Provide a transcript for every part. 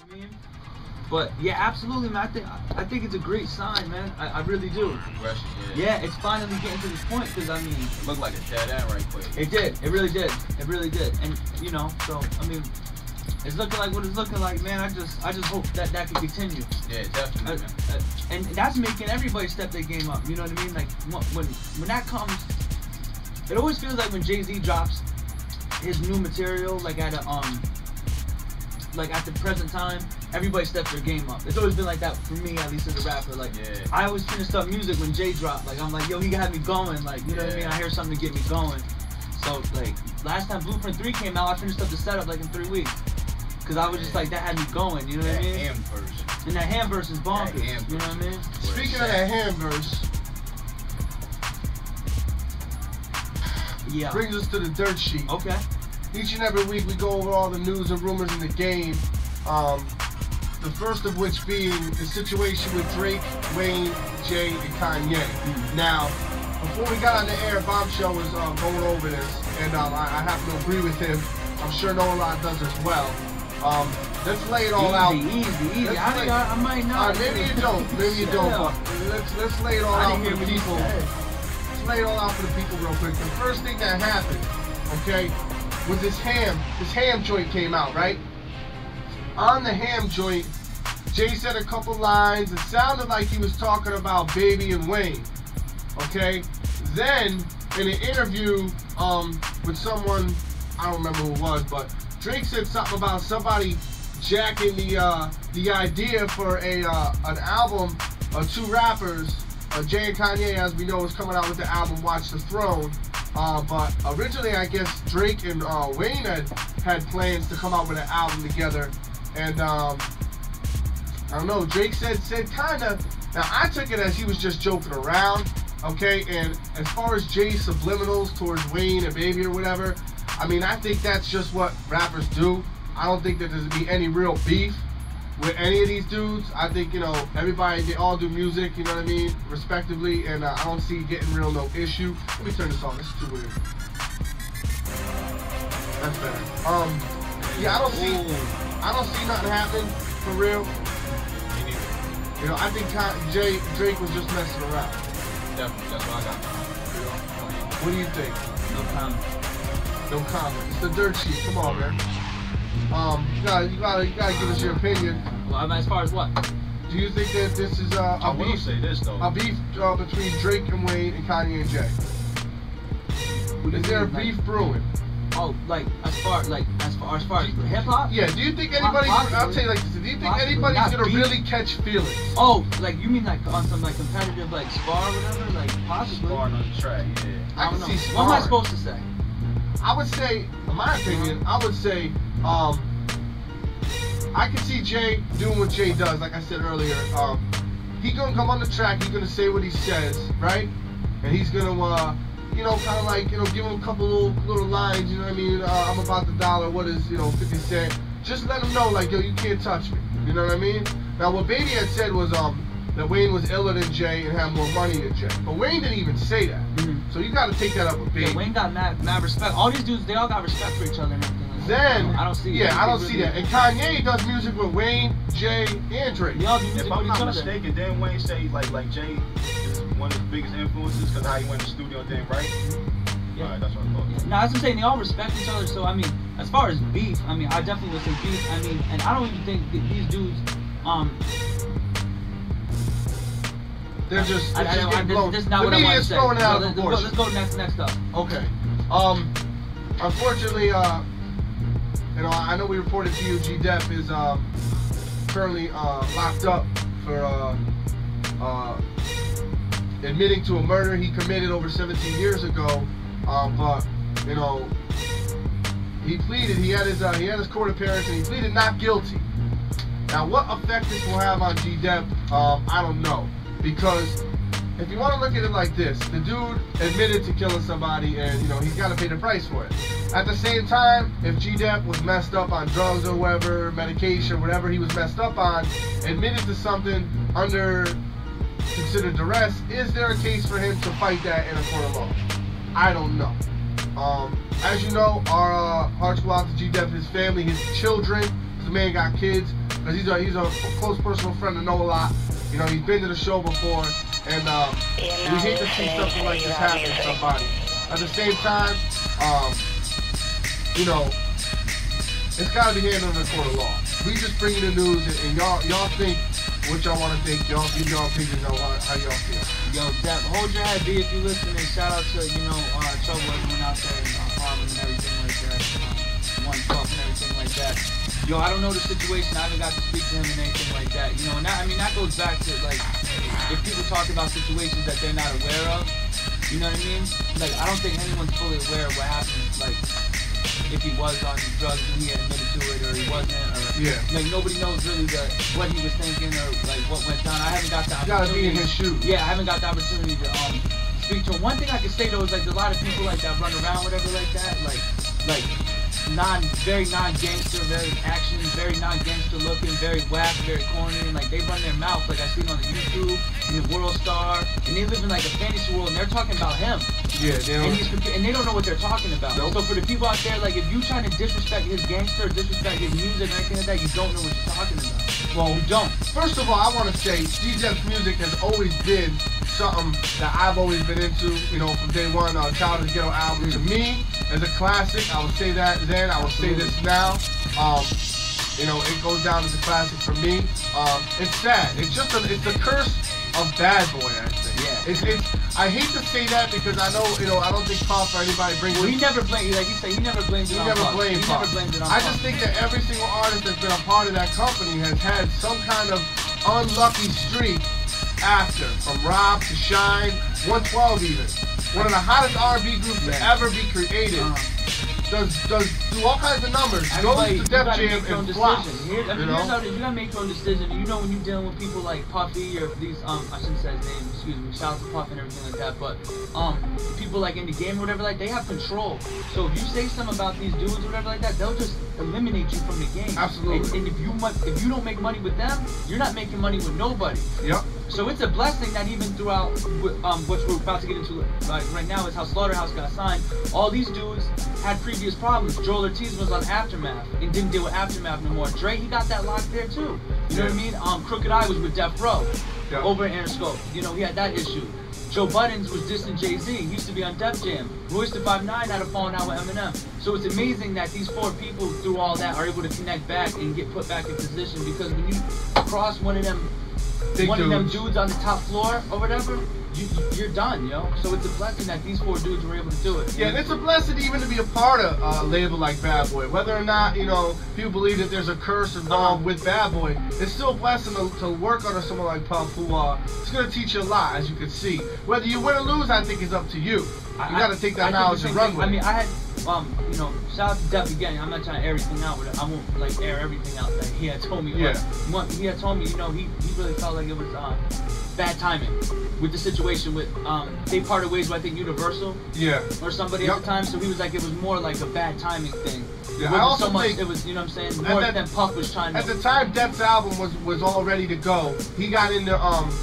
I mean, but yeah, absolutely, man. I think it's a great sign, man. I really do. Progression, yeah. Yeah, it's finally getting to this point because I mean, it looked like a dead end right quick. It did. It really did. It really did. And you know, so I mean, it's looking like what it's looking like, man. I just hope that can continue. Yeah, definitely. Man. And that's making everybody step their game up. You know what I mean? Like when that comes, it always feels like when Jay-Z drops his new material, like at the present time, everybody steps their game up. It's always been like that for me, at least as a rapper. Like, yeah. I always finish up music when Jay dropped. Like, I'm like, yo, he got me going. Like, you know what I mean? I hear something to get me going. So, like, last time Blueprint 3 came out, I finished up the setup like in 3 weeks. Because I was just like, that had me going. You know what I mean? Ham version. And that ham verse is bonkers. You know what I mean? Speaking of that ham verse, brings us to the dirt sheet. Okay. Each and every week we go over all the news and rumors in the game. The first of which being the situation with Drake, Wayne, Jay, and Kanye. Now, before we got on the air, Bombshell was going over this, and I have to agree with him. I'm sure Noah Lot does as well. Let's lay it all out. Easy. I might not. Maybe you don't. Maybe you don't. But let's lay it all out for the people. Let's lay it all out for the people real quick. The first thing that happened, okay, was this ham joint came out, right? On the ham joint, Jay said a couple lines. It sounded like he was talking about Baby and Wayne, okay? Then, in an interview with someone, I don't remember who it was, but Drake said something about somebody jacking the idea for an album of two rappers. Jay and Kanye, as we know, is coming out with the album Watch the Throne. But originally, I guess Drake and Wayne had plans to come out with an album together. And I don't know, Drake said kinda. Now I took it as he was just joking around, okay? And as far as Jay's subliminals towards Wayne and Baby or whatever, I mean, I think that's just what rappers do. I don't think that there's gonna be any real beef with any of these dudes. I think, you know, everybody, they all do music, you know what I mean, respectively, and I don't see getting real no issue. Let me turn this on, this is too weird. That's better. Yeah, I don't see nothing happening, for real. You know, I think Drake was just messing around. Definitely, that's what I got. What do you think? No comment. No comment. It's the dirt sheet, come on, man. You gotta give us your opinion. Well, as far as what? Do you think that this is I will say this though. A beef between Drake and Wayne and Kanye and Jay? Is there a beef brewing? Oh, like as far as hip hop? Yeah. Do you think anybody's? I'll tell you like this. Do you think anybody's gonna really catch feelings? Oh, like you mean like on some like competitive like spar or whatever? Like possibly. Sparring on the track, yeah. I can see sparring. What am I supposed to say? I would say, in my opinion, I would say, I can see Jay doing what Jay does. Like I said earlier, he gonna come on the track. He's gonna say what he says, right? And he's gonna, you know, kind of like, you know, give him a couple little lines. You know what I mean? I'm about the dollar. What is, you know, 50 cent? Just let him know, like, yo, you can't touch me. You know what I mean? Now, what Baby had said was, that Wayne was iller than Jay and had more money than Jay. But Wayne didn't even say that. So you got to take that up with Baby. Yeah, Wayne got mad respect. All these dudes, they all got respect for each other and everything. Like then, I don't see. Yeah, I don't see that. And Kanye does music with Wayne, Jay, and Drake. They all do music if I'm with each not other. mistaken, didn't Wayne say like Jay is one of his biggest influences because how he went to the studio and didn't write? Yeah. Alright, that's what I thought. Yeah. No, that's what I'm saying. They all respect each other. So I mean, as far as beef, I mean, I definitely would say beef. I mean, and I don't even think that these dudes, they're just this is not what I want to say. Throwing it out of proportion. Let's go next up. Okay. Unfortunately, you know, I know we reported to you, G-Dep is currently locked up for admitting to a murder he committed over 17 years ago. But you know, he pleaded. He had his court appearance and he pleaded not guilty. Now, what effect this will have on G-Dep, I don't know. Because if you want to look at it like this, the dude admitted to killing somebody and, you know, he's got to pay the price for it. At the same time, if G-Dep was messed up on drugs or whatever, medication, whatever he was messed up on, admitted to something under considered duress, is there a case for him to fight that in a court of law? I don't know. As you know, our hearts go out to G-Dep, his family, his children. The man got kids. because he's a close personal friend to know a lot. You know, he's been to the show before, and we hate to see something like this happen to somebody. At the same time, you know, it's got to be handled in the court of law. We just bring you the news, and y'all think what y'all want to think. Y'all give y'all opinions on how y'all feel. Yo, Depp, hold your head, B, if you listening. Shout out to, you know, Trouble, everyone out there in Harlem and everything like that. 112 and everything like that. Yo, I don't know the situation. I haven't got to speak to him and anything like that. You know, and that goes back to, like, if people talk about situations that they're not aware of, you know what I mean? Like, I don't think anyone's fully aware of what happened, like, if he was on drugs and he had admitted to it, or he wasn't, or like nobody knows really what he was thinking or like what went down. I haven't got the opportunity. You gotta be in his shoes. Yeah, I haven't got the opportunity to speak to him. One thing I can say though is like there's a lot of people like that run around whatever like that, like very non-gangster, very action, very non-gangster looking, very whack, very corny, and like they run their mouth like I seen on the YouTube, in the World Star, and they live in like a fantasy world and they're talking about him. Yeah, and they don't know what they're talking about. Nope. So for the people out there, like if you trying to disrespect his gangster, disrespect his music or anything like that, you don't know what you're talking about. Well, you don't. First of all, I want to say DJ's music has always been something that I've always been into, you know, from day one. Childish Ghetto album to me is a classic. I would say that then. I would say this now. You know, it goes down as a classic for me. It's sad. It's the curse of Bad Boy, I think. Yeah. I hate to say that because I know, you know, I don't think Puff or anybody brings. Well, he never blamed, like you say, he never blamed it on Puff. He never blamed it on Puff. I just think that every single artist that's been a part of that company has had some kind of unlucky streak after, from Rob to Shine, 112 even. One of the hottest R&B groups to ever be created. Do all kinds of numbers. Goes to Def Jam and flops. You gotta make your own decision. You know when you're dealing with people like Puffy or these I shouldn't say his name, excuse me, shout out to Puff and everything like that, but people like in the game or whatever, like they have control. So if you say something about these dudes or whatever like that, they'll just eliminate you from the game. Absolutely. And if you don't make money with them, you're not making money with nobody. Yep. So it's a blessing that even throughout what we're about to get into like right now is how Slaughterhouse got signed. All these dudes had previous problems. Joel Ortiz was on Aftermath and didn't deal with Aftermath no more. Dre, he got that locked there too. You know what I mean? Crooked I was with Death Row over at Interscope. You know, he had that issue. Joe Buttons was dissing Jay-Z. He used to be on Def Jam. Royce da 5'9" had a falling out with Eminem. So it's amazing that these four people through all that are able to connect back and get put back in position, because when you cross one of them dudes on the top floor or whatever, you're done, yo. So it's a blessing that these four dudes were able to do it. Yeah, and it's a blessing even to be a part of a label like Bad Boy. Whether or not, you know, people believe that there's a curse involved with Bad Boy, it's still a blessing to work under someone like Puff, who it's going to teach you a lot, as you can see. Whether you win or lose, I think is up to you. You got to take that knowledge and run with it. I mean, I had, you know, shout out to Def again. I'm not trying to air everything out with it. I won't like air everything out that he had told me. He had told me, you know, he really felt like it was bad timing with the situation with they parted ways with I think Universal or somebody at the time. So he was like, it was more like a bad timing thing. It wasn't so much, it was, you know what I'm saying, more than Puff was trying to. At the time Def's album was all ready to go, he got into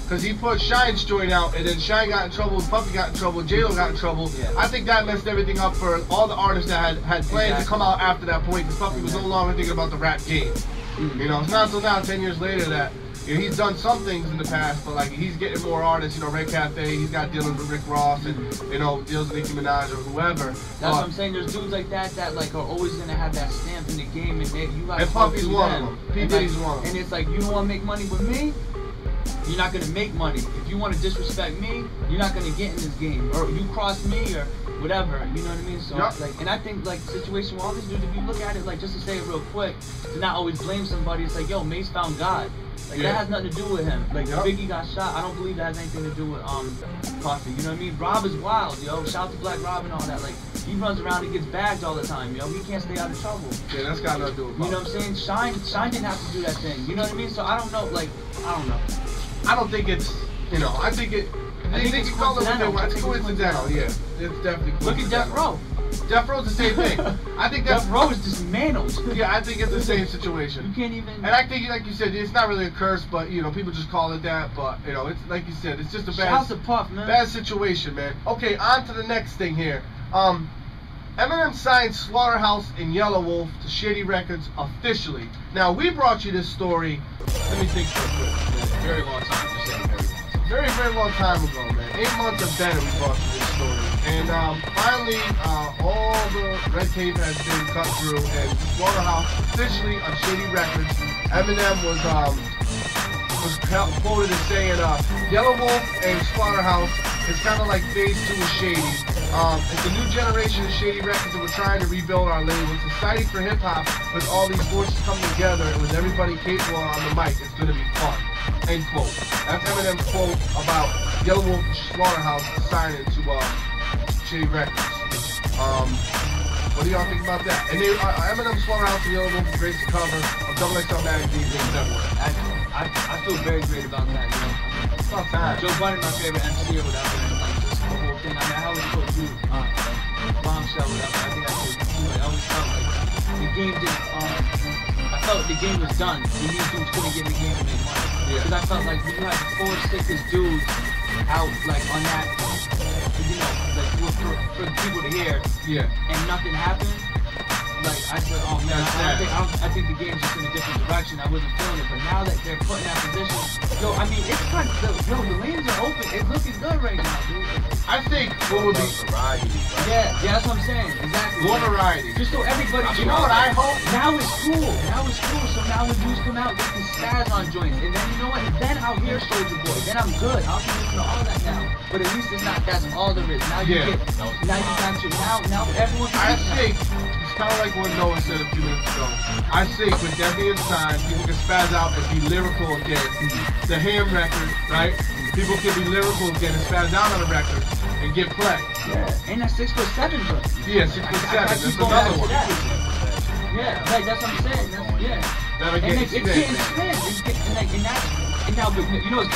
because he put Shine's joint out, and then Shine got in trouble, Puffy got in trouble, J-Lo got in trouble. I think that messed everything up for all the artists that had plans to come out after that point, because Puffy was no longer thinking about the rap game. You know, it's not until now, 10 years later, that you know, he's done some things in the past, but like he's getting more artists. You know, Red Cafe, he's got dealings with Rick Ross, and you know, deals with Nicki Minaj or whoever. That's what I'm saying. There's dudes like that like are always gonna have that stamp in the game, and you gotta. And Puffy's one of them. P Diddy's one of them. And it's like, you don't want to make money with me, you're not gonna make money. If you want to disrespect me, you're not gonna get in this game, or you cross me or whatever. You know what I mean? So like, and I think like the situation with all these dudes, if you look at it, like just to say it real quick, to not always blame somebody, it's like, yo, Mace found God. Like that has nothing to do with him. Like Biggie got shot, I don't believe that has anything to do with Puffy. You know what I mean? Rob is wild, yo. Shout out to Black Rob and all that. Like he runs around and gets bagged all the time, yo. He can't stay out of trouble. Yeah, that's got nothing to do with Puffy. You know what I'm saying? Shine didn't have to do that thing. You know what I mean? So I don't know. Like I don't know. I don't think it's, you know, I think it's coincidental. It's coincidental. Yeah, it's definitely coincidental. Look at Death Row. Death Row's the same thing. I think Death Row is dismantled. Yeah, I think it's the same situation. You can't even. And I think, like you said, it's not really a curse, but you know, people just call it that. But you know, it's like you said, it's just a Shout out to Puff, man. Bad situation, man. Okay, on to the next thing here. Eminem signed Slaughterhouse and Yellow Wolf to Shady Records officially. Now, we brought you this story, let me think real quick. Very long time. Just saying very long time. Very, very long time ago, man. 8 months or better, we brought you this story. And finally, all the red tape has been cut through, and Slaughterhouse officially on Shady Records. Eminem was quoted as saying, Yellow Wolf and Slaughterhouse is kind of like phase 2 of Shady. It's a new generation of Shady Records, and we're trying to rebuild our label. It's exciting for hip-hop with all these voices coming together, and with everybody capable on the mic, it's going to be fun. End quote. That's Eminem's quote about Yellow Wolf and Slaughterhouse signing to Shady Records. What do y'all think about that? And Eminem, Slaughterhouse, and Yellow Wolf graced the cover of XXL Magazine in February. I feel very great about that, you know. It's about time. Joe Budden, my favorite MC or whatever, and like just the whole thing. I mean, I always told you, Bombshell, whatever. I think I told you too. I always felt like the game didn't. I felt the game was done. When these dudes couldn't get in the game to make money. Because I felt like when you had the 4 sickest dudes out like on that, you know, like for the people to hear, and nothing happened. Like I said, oh man, I think the game's just in a different direction. I wasn't feeling it, but now that they're put in that position, I mean, it's kind of the lanes are open. It's looking good right now, dude. I think what would be variety. Yeah, that's what I'm saying. Exactly. More variety. Just so everybody. You know what I hope? Now it's cool. So now when dudes come out, they can spaz on joints, and then you know what? Then I'll hear Soulja Boy. Then I'm good. I'll be listening to all that now. But at least it's not. That's all there is. Now you get. Now you got your. Now everyone. I think. It's kind of like what Noah said a few minutes ago. I think with that being signed, people can spaz out and be lyrical again. The Ham record, right? People can be lyrical again and spaz out on a record and get play. Yeah, and that 6'7" joint. Yeah, 6'7". That's another one. Yeah, right. That's what I'm saying. That'll And get it's getting spin. And now, you know what's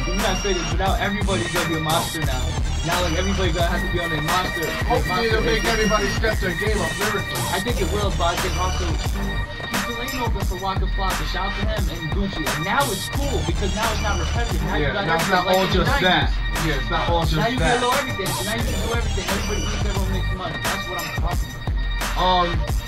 I'm not saying this, but now everybody's gonna be a monster now. Now, like, everybody's gonna have to be on their monster. Hopefully it'll make everybody step their game up lyrically. I think it will, but I think also keep the lane open for Waka Flocka. Shout out to him and Gucci. And now it's cool because now it's not repetitive. Now you got now it's not all just that. Yeah, it's not all just that. Now you can know everything. So now you can do everything. Everybody eats, everyone makes money. That's what I'm talking about.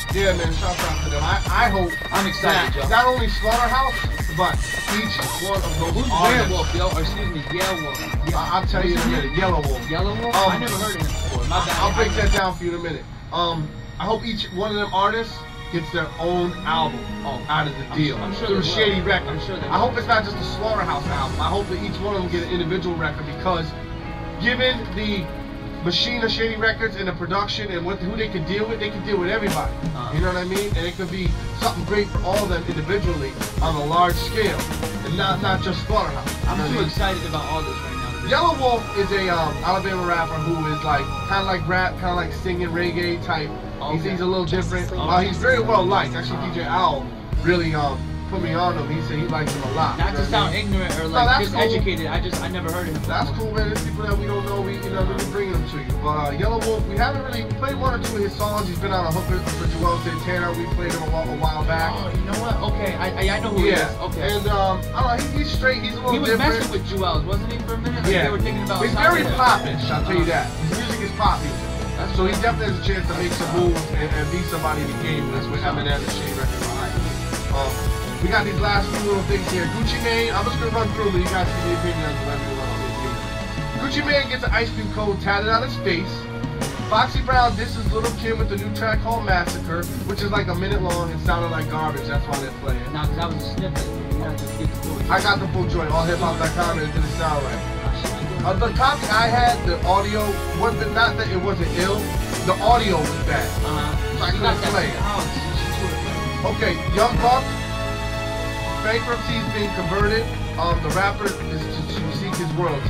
Yeah, man, shout out to them. I hope I'm excited, Joe. Not only Slaughterhouse, but each one of those Who's artists. Werewolf, yo? Or excuse me, Yellow Wolf. I'll tell you in a minute. Yellow Wolf. Yellow Wolf? I never heard of him before. My bad. I'll break that down for you in a minute. I hope each one of them artists gets their own album out of the deal. I'm sure through Shady Records. I'm sure they will. I hope it's not just a Slaughterhouse album. I hope that each one of them get an individual record because given the machine of Shady Records and the production and who they can deal with everybody. You know what I mean? And it could be something great for all of them individually on a large scale, and not just Slaughterhouse. I'm too excited about all this right now. Yellow Wolf is a Alabama rapper who is like kind of like rap, kind of like singing reggae type. He's a little different. He's very well liked. Actually, DJ Owl really put me on him. He said he likes him a lot. Not to sound ignorant or like diseducated. Cool. I never heard of him. That's cool, man. There's people that we don't know. We bringing them to you. But Yellow Wolf, we played 1 or 2 of his songs. He's been on a hook for Joel Santana. We played him a while back. Oh, you know what? Okay, I know who he is. Okay. And I don't know. He's straight. He's a little different. He was messing with Joel's, wasn't he, for a minute? Like they were thinking about. He's very popish. I'll tell you that. His music is pop music. So he definitely has a chance to make some moves and be somebody in the game. That's what Eminem and Shady Records are. We got these last few little things here. Gucci Mane, I'm just gonna run through them. You guys can give me opinion on whatever you want. Gucci Mane gets an Ice Cube code tatted on his face. Foxy Brown disses Lil' Kim with a new track called Massacre, which is like a minute long and sounded like garbage. That's why they're playing. Nah, cause that was a snippet. You have to get the full joint. I got the full joint. Allhiphop.com and it didn't sound right. The copy I had, the audio wasn't not that it wasn't ill. The audio was bad. So I couldn't play it. Okay, Young Buck. Bankruptcy is being converted. The rapper is to seek his royalties.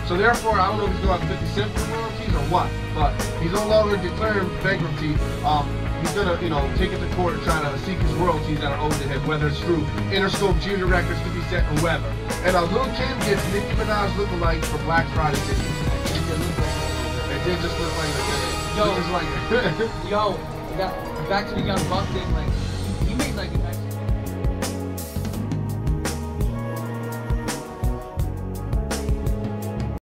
So therefore, I don't know if he's going to have 50 Cent for royalties or what, but he's no longer declaring bankruptcy. He's gonna, take it to court and try to seek his royalties that are owed to him, whether it's through Interscope, Junior Records, 50 Cent, or whoever. And Lil' Kim gets Nicki Minaj lookalike for Black Friday tickets. It did just look like that. Yo, back to the Young Buck thing, like.